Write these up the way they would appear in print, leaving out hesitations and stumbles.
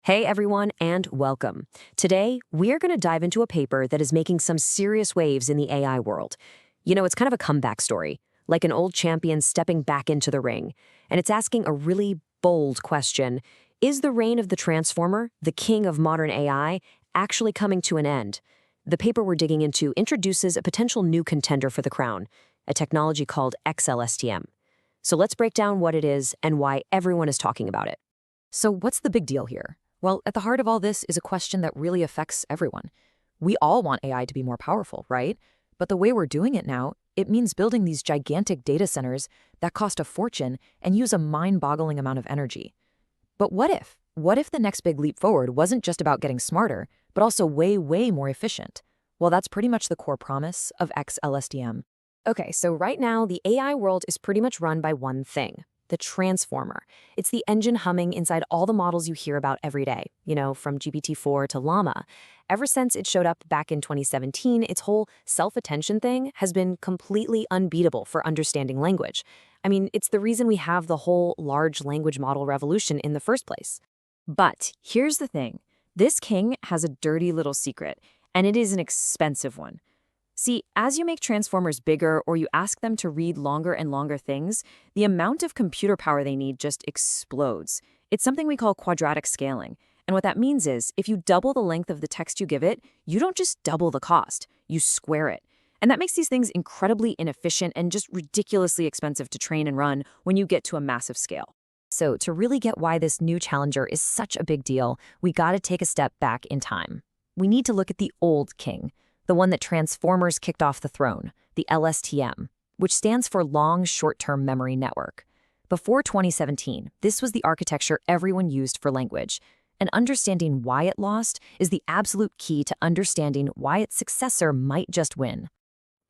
Hey everyone, and welcome. Today, we're going to dive into a paper that is making some serious waves in the AI world. It's kind of a comeback story, like an old champion stepping back into the ring. And it's asking a really bold question. Is the reign of the transformer, the king of modern AI, actually coming to an end? The paper we're digging into introduces a potential new contender for the crown, a technology called xLSTM. So let's break down what it is and why everyone is talking about it. So what's the big deal here? Well, at the heart of all this is a question that really affects everyone. We all want AI to be more powerful, right? But the way we're doing it now, it means building these gigantic data centers that cost a fortune and use a mind-boggling amount of energy. But what if? What if the next big leap forward wasn't just about getting smarter, but also way, way more efficient? Well, that's pretty much the core promise of xLSTM. Okay, so right now, the AI world is pretty much run by one thing: the transformer. It's the engine humming inside all the models you hear about every day, from GPT-4 to Lama. Ever since it showed up back in 2017, its whole self-attention thing has been completely unbeatable for understanding language. I mean, it's the reason we have the whole large language model revolution in the first place. But here's the thing. This king has a dirty little secret, and it is an expensive one. See, as you make transformers bigger or you ask them to read longer and longer things, the amount of computer power they need just explodes. It's something we call quadratic scaling. And what that means is, if you double the length of the text you give it, you don't just double the cost, you square it. And that makes these things incredibly inefficient and just ridiculously expensive to train and run when you get to a massive scale. So to really get why this new challenger is such a big deal, we gotta take a step back in time. We need to look at the old king, the one that Transformers kicked off the throne, the LSTM, which stands for Long Short-Term Memory Network. Before 2017, this was the architecture everyone used for language, and understanding why it lost is the absolute key to understanding why its successor might just win.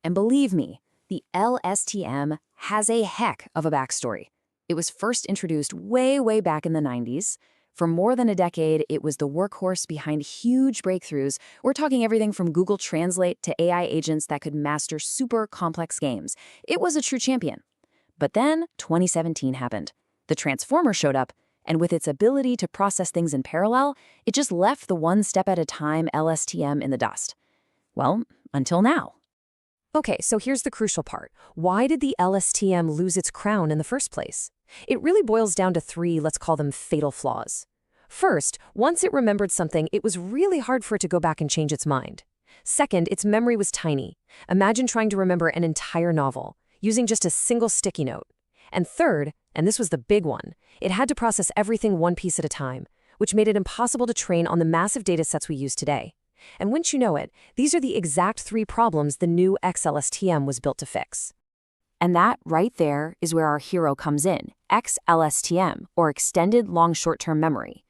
And believe me, the LSTM has a heck of a backstory. It was first introduced way, way back in the 90s. For more than a decade, it was the workhorse behind huge breakthroughs. We're talking everything from Google Translate to AI agents that could master super complex games. It was a true champion. But then 2017 happened. The transformer showed up, and with its ability to process things in parallel, it just left the one step at a time LSTM in the dust. Well, until now. Okay, so here's the crucial part. Why did the LSTM lose its crown in the first place? It really boils down to three, let's call them fatal flaws. First, once it remembered something, it was really hard for it to go back and change its mind. Second, its memory was tiny. Imagine trying to remember an entire novel, using just a single sticky note. And third, and this was the big one, it had to process everything one piece at a time, which made it impossible to train on the massive datasets we use today. And wouldn't you know it, these are the exact three problems the new xLSTM was built to fix. And that right there is where our hero comes in, xLSTM, or Extended Long Short-Term Memory.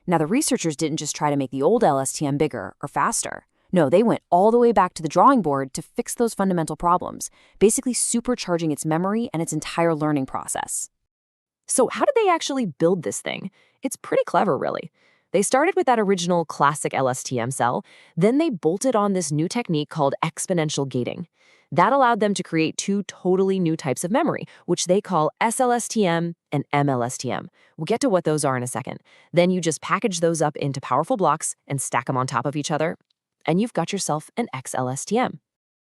Now, the researchers didn't just try to make the old LSTM bigger or faster. No, they went all the way back to the drawing board to fix those fundamental problems, basically supercharging its memory and its entire learning process. So how did they actually build this thing? It's pretty clever, really. They started with that original classic LSTM cell, then they bolted on this new technique called exponential gating. That allowed them to create two totally new types of memory, which they call SLSTM and MLSTM. We'll get to what those are in a second. Then you just package those up into powerful blocks and stack them on top of each other, and you've got yourself an xLSTM.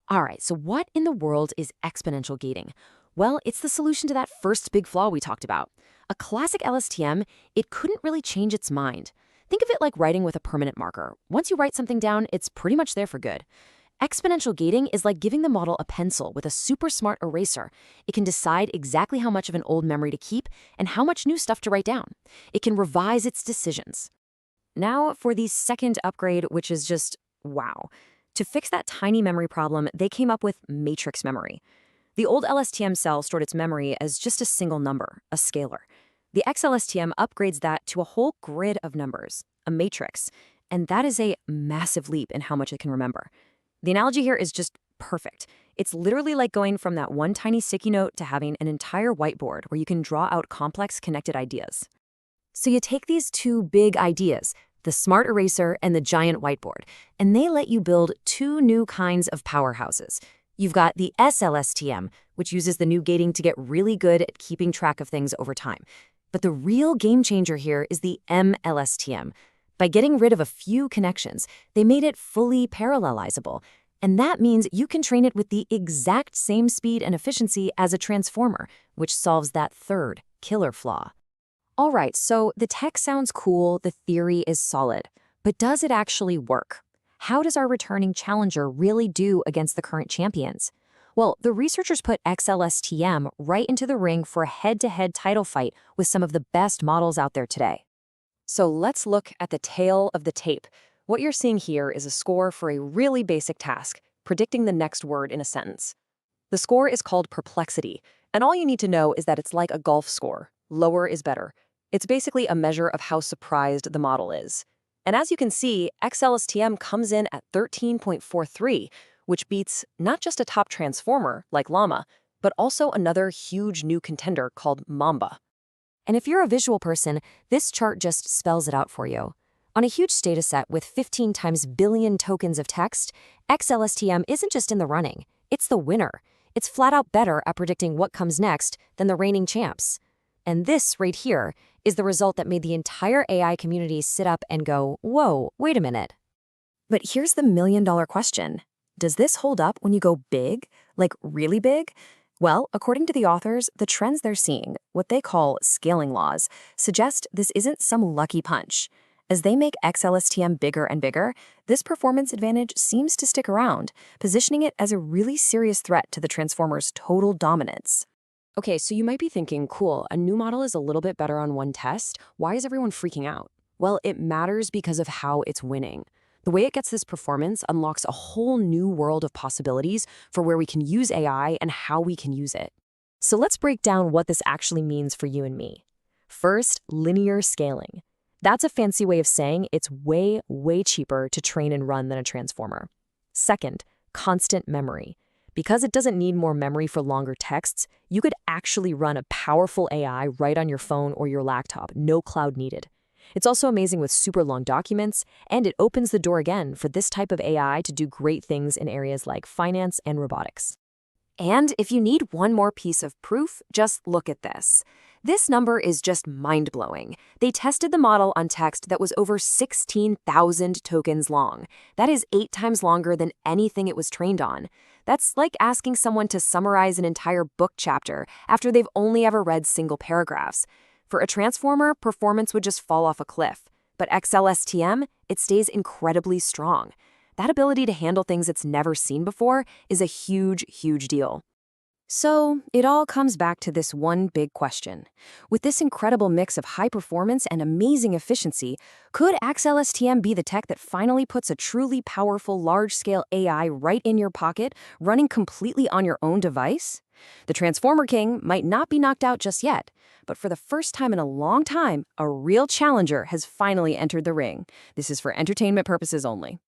All right, so what in the world is exponential gating? Well, it's the solution to that first big flaw we talked about. A classic LSTM, it couldn't really change its mind. Think of it like writing with a permanent marker. Once you write something down, it's pretty much there for good. Exponential gating is like giving the model a pencil with a super smart eraser. It can decide exactly how much of an old memory to keep and how much new stuff to write down. It can revise its decisions. Now for the second upgrade, which is just wow. To fix that tiny memory problem, they came up with matrix memory. The old LSTM cell stored its memory as just a single number, a scalar. The xLSTM upgrades that to a whole grid of numbers, a matrix, and that is a massive leap in how much it can remember. The analogy here is just perfect. It's literally like going from that one tiny sticky note to having an entire whiteboard where you can draw out complex connected ideas. So you take these two big ideas, the smart eraser and the giant whiteboard, and they let you build two new kinds of powerhouses. You've got the SLSTM, which uses the new gating to get really good at keeping track of things over time. But the real game changer here is the MLSTM, By getting rid of a few connections, they made it fully parallelizable, and that means you can train it with the exact same speed and efficiency as a transformer, which solves that third killer flaw. All right, so the tech sounds cool, the theory is solid, but does it actually work? How does our returning challenger really do against the current champions? Well, the researchers put xLSTM right into the ring for a head-to-head title fight with some of the best models out there today. So let's look at the tail of the tape. What you're seeing here is a score for a really basic task, predicting the next word in a sentence. The score is called perplexity, and all you need to know is that it's like a golf score. Lower is better. It's basically a measure of how surprised the model is. And as you can see, xLSTM comes in at 13.43, which beats not just a top transformer like Llama, but also another huge new contender called Mamba. And if you're a visual person, this chart just spells it out for you. On a huge dataset with 15 times billion tokens of text, xLSTM isn't just in the running, it's the winner. It's flat out better at predicting what comes next than the reigning champs. And this right here is the result that made the entire AI community sit up and go, whoa, wait a minute. But here's the million-dollar question. Does this hold up when you go big? Like really big? Well, according to the authors, the trends they're seeing, what they call scaling laws, suggest this isn't some lucky punch. As they make xLSTM bigger and bigger, this performance advantage seems to stick around, positioning it as a really serious threat to the transformer's total dominance. Okay, so you might be thinking, cool, a new model is a little bit better on one test. Why is everyone freaking out? Well, it matters because of how it's winning. The way it gets this performance unlocks a whole new world of possibilities for where we can use AI and how we can use it. So let's break down what this actually means for you and me. First, linear scaling. That's a fancy way of saying it's way, way cheaper to train and run than a transformer. Second, constant memory. Because it doesn't need more memory for longer texts, you could actually run a powerful AI right on your phone or your laptop, no cloud needed. It's also amazing with super long documents, and it opens the door again for this type of AI to do great things in areas like finance and robotics. And if you need one more piece of proof, just look at this. This number is just mind-blowing. They tested the model on text that was over 16,000 tokens long. That is 8 times longer than anything it was trained on. That's like asking someone to summarize an entire book chapter after they've only ever read single paragraphs. For a transformer, performance would just fall off a cliff. But xLSTM, it stays incredibly strong. That ability to handle things it's never seen before is a huge, huge deal. So, it all comes back to this one big question. With this incredible mix of high performance and amazing efficiency, could xLSTM be the tech that finally puts a truly powerful large-scale AI right in your pocket, running completely on your own device? The Transformer King might not be knocked out just yet, but for the first time in a long time, a real challenger has finally entered the ring. This is for entertainment purposes only.